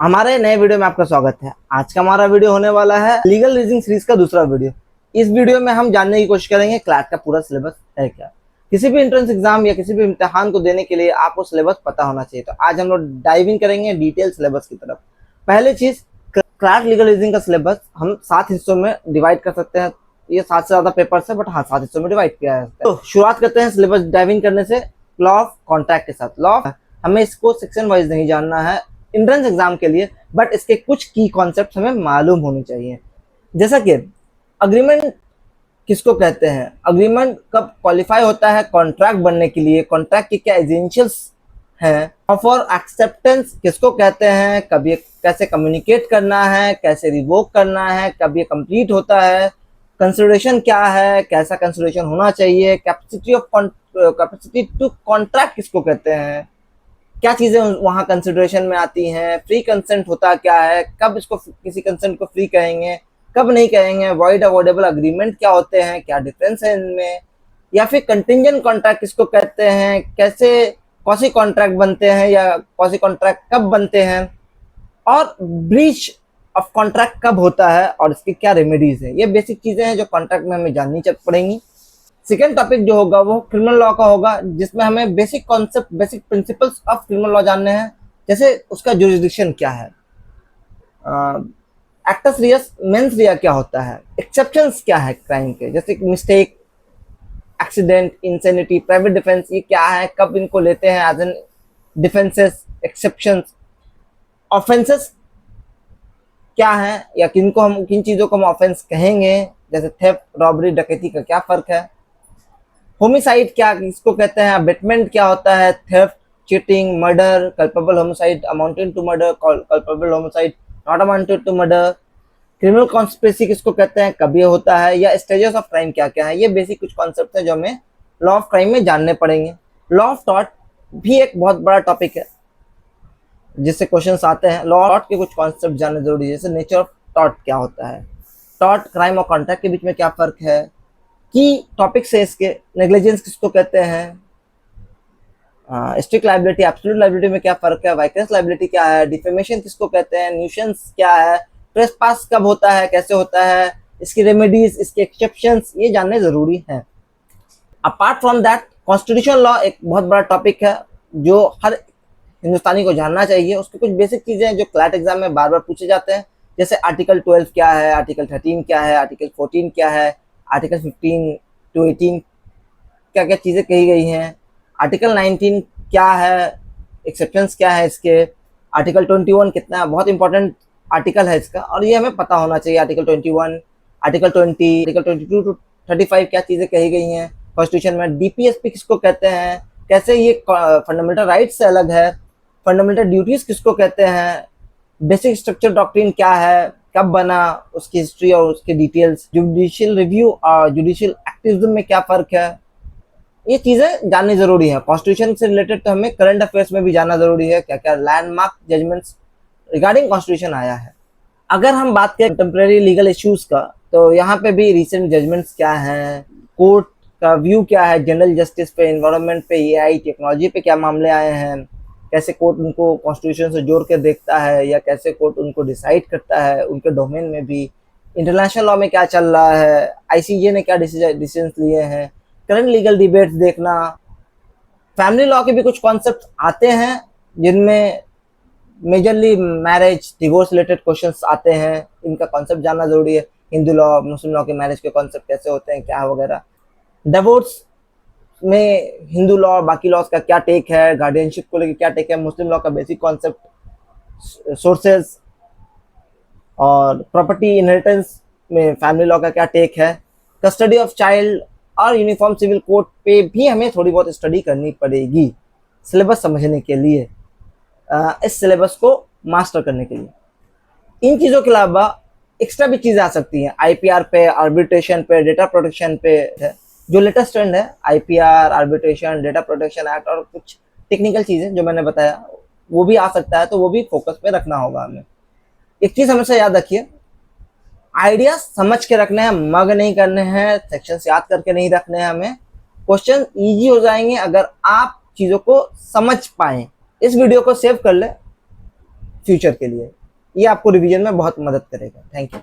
हमारे नए वीडियो में आपका स्वागत है। आज का हमारा वीडियो होने वाला है लीगल रीजनिंग सीरीज का दूसरा वीडियो। इस वीडियो में हम जानने की कोशिश करेंगे क्लैट का पूरा सिलेबस है क्या। किसी भी एंट्रेंस एग्जाम या किसी भी इम्तिहान को देने के लिए आपको सिलेबस पता होना चाहिए। तो आज हम लोग डाइव इन करेंगे डिटेल सिलेबस की तरफ। पहली चीज, क्लैट लीगल रीजनिंग का सिलेबस हम 7 हिस्सों में डिवाइड कर सकते हैं। ये 7 से ज्यादा पेपर्स है, बट हाँ 7 हिस्सों में डिवाइड किया है। तो शुरुआत करते हैं सिलेबस डाइव इन करने से लॉ ऑफ कॉन्ट्रैक्ट के साथ। लॉ हमें इसको सेक्शन वाइज नहीं जानना है एंट्रेंस एग्जाम के लिए, बट इसके कुछ की कॉन्सेप्ट हमें मालूम होनी चाहिए। जैसा कि अग्रीमेंट किसको कहते हैं, अग्रीमेंट कब क्वालिफाई होता है कॉन्ट्रैक्ट बनने के लिए, कॉन्ट्रैक्ट के क्या एसेंशियल्स हैं, ऑफर एक्सेप्टेंस किसको कहते हैं, कब ये कैसे कम्युनिकेट करना है, कैसे रिवोक करना है, कब ये कंप्लीट होता है, कंसिडरेशन क्या है, कैसा कंसिडरेशन होना चाहिए, कैपेसिटी टू कॉन्ट्रैक्ट किसको कहते हैं, क्या चीजें वहां कंसिडरेशन में आती हैं, फ्री कंसेंट होता क्या है, कब इसको किसी कंसेंट को फ्री कहेंगे, कब नहीं कहेंगे, वॉइड अवॉइडेबल अग्रीमेंट क्या होते हैं, क्या डिफरेंस है इनमें, या फिर कंटिंजेंट कॉन्ट्रैक्ट किसको कहते हैं, कैसे कौन कॉन्ट्रैक्ट बनते हैं या कौन कॉन्ट्रैक्ट कब बनते हैं, और ब्रीच ऑफ कॉन्ट्रैक्ट कब होता है और इसकी क्या रेमेडीज है। ये बेसिक चीजें हैं जो कॉन्ट्रैक्ट में हमें जाननी पड़ेंगी। सेकेंड टॉपिक जो होगा वो क्रिमिनल लॉ का होगा, जिसमें हमें basic concept, basic principles of criminal law जानने हैं। जैसे उसका जुरिस्डिक्शन क्या है, एक्टस रियस मेंस रिया क्या होता है, एक्सेप्शंस क्या है क्राइम के, जैसे mistake, accident, insanity, private defence, ये क्या है, कब इनको लेते हैं as an defences, exceptions, offences क्या है या किनको हम किन चीजों को हम ऑफेंस कहेंगे, जैसे थेफ्ट, रॉबरी, डकैती का क्या फर्क है, होमिसाइड क्या किसको कहते हैं, अबेटमेंट क्या होता है, theft, cheating, murder, culpable homicide, amounting to murder, culpable homicide not amounted to murder, criminal conspiracy किसको कहते हैं, कब ये होता है, या स्टेजेस ऑफ क्राइम क्या क्या है। ये बेसिक कुछ कॉन्सेप्ट है जो हमें लॉ ऑफ क्राइम में जानने पड़ेंगे। लॉ ऑफ टॉर्ट भी एक बहुत बड़ा टॉपिक है जिससे क्वेश्चंस आते हैं। लॉ ऑफ टॉर्ट के कुछ कॉन्सेप्ट जानने जरूरी है, जैसे नेचर ऑफ टॉर्ट क्या होता है, टॉर्ट, क्राइम और कॉन्ट्रैक्ट के बीच में क्या फर्क है, की टॉपिक से इसके नेग्लिजेंस किसको कहते हैं, स्ट्रिक्ट लाइबिलिटी, एब्सोल्यूट लाइबिलिटी में क्या फर्क है, वाइकरेंस लाइबिलिटी क्या है, डिफेमेशन किसको कहते हैं, न्यूसेंस क्या है, ट्रेसपास कब होता है, कैसे होता है, इसकी रेमेडीज, इसके एक्सेप्शंस, ये जानने जरूरी है। Apart from that constitution law एक बहुत बड़ा टॉपिक है जो हर हिंदुस्तानी को जानना चाहिए। उसकी कुछ बेसिक चीजें हैं जो क्लैट एग्जाम में बार बार पूछे जाते हैं, जैसे आर्टिकल 12 क्या है, आर्टिकल 13 क्या है, आर्टिकल 14 क्या है, आर्टिकल 15 टू 18 क्या क्या चीजें कही गई हैं, आर्टिकल 19 क्या है, एक्सेप्शंस क्या है इसके, आर्टिकल 21 कितना बहुत इंपॉर्टेंट आर्टिकल है इसका और ये हमें पता होना चाहिए। आर्टिकल 21, आर्टिकल 20, आर्टिकल 22 टू 35 क्या चीजें कही गई हैं कॉन्स्टिट्यूशन में, डीपीएसपी किसको कहते हैं, कैसे ये फंडामेंटल राइट्स से अलग है, फंडामेंटल ड्यूटीज किसको कहते हैं, बेसिक स्ट्रक्चर डॉक्ट्रिन क्या है, कब बना, उसकी हिस्ट्री और उसके डिटेल्स, जुडिशियल रिव्यू और जुडिशियल एक्टिविज्म में क्या फर्क है, ये चीजें जाननी जरूरी है। कॉन्स्टिट्यूशन से रिलेटेड तो हमें करंट अफेयर्स में भी जानना जरूरी है, क्या क्या लैंडमार्क जजमेंट्स रिगार्डिंग कॉन्स्टिट्यूशन आया है। अगर हम बात करें कंटेम्प्रेरी लीगल इश्यूज का, तो यहाँ पे भी रिसेंट जजमेंट्स क्या हैं, कोर्ट का व्यू क्या है जनरल जस्टिस पे, एनवायरनमेंट पे, एआई टेक्नोलॉजी पे क्या मामले आए हैं, कैसे कोर्ट उनको कॉन्स्टिट्यूशन से जोड़ के देखता है या कैसे कोर्ट उनको डिसाइड करता है उनके डोमेन में भी, इंटरनेशनल लॉ में क्या चल रहा है, आईसीजे ने क्या डिसीजन लिए हैं, करंट लीगल डिबेट्स देखना, फैमिली लॉ के भी कुछ कॉन्सेप्ट आते हैं जिनमें majorly marriage, divorce related questions आते हैं, इनका कॉन्सेप्ट जानना जरूरी है। हिंदू लॉ, मुस्लिम लॉ के मैरिज के कॉन्सेप्ट कैसे होते हैं, क्या वगैरह, डिवोर्स में हिंदू लॉ बाकी लॉज का क्या टेक है, गार्डियनशिप को लेकर क्या टेक है, मुस्लिम लॉ का बेसिक कॉन्सेप्ट, सोर्सेज, और प्रॉपर्टी इनहेरिटेंस में फैमिली लॉ का क्या टेक है, कस्टडी ऑफ चाइल्ड और यूनिफॉर्म सिविल कोड पे भी हमें थोड़ी बहुत स्टडी करनी पड़ेगी सिलेबस समझने के लिए, इस सिलेबस को मास्टर करने के लिए। इन चीज़ों के अलावा एक्स्ट्रा भी चीज़ें आ सकती हैं, आईपीआर पे, आर्बिट्रेशन पे, डेटा प्रोटेक्शन पे है जो लेटेस्ट ट्रेंड है, IPR, arbitration, data protection act और कुछ टेक्निकल चीज़ें जो मैंने बताया वो भी आ सकता है, तो वो भी फोकस पे रखना होगा हमें। एक चीज़ हमेशा याद रखिए, आइडिया समझ के रखने हैं, मग नहीं करने हैं, सेक्शंस याद करके नहीं रखने हैं हमें। क्वेश्चन इजी हो जाएंगे अगर आप चीज़ों को समझ पाएं। इस वीडियो को सेव कर ले, फ्यूचर के लिए। ये आपको रिवीजन में बहुत मदद करेगा। Thank you.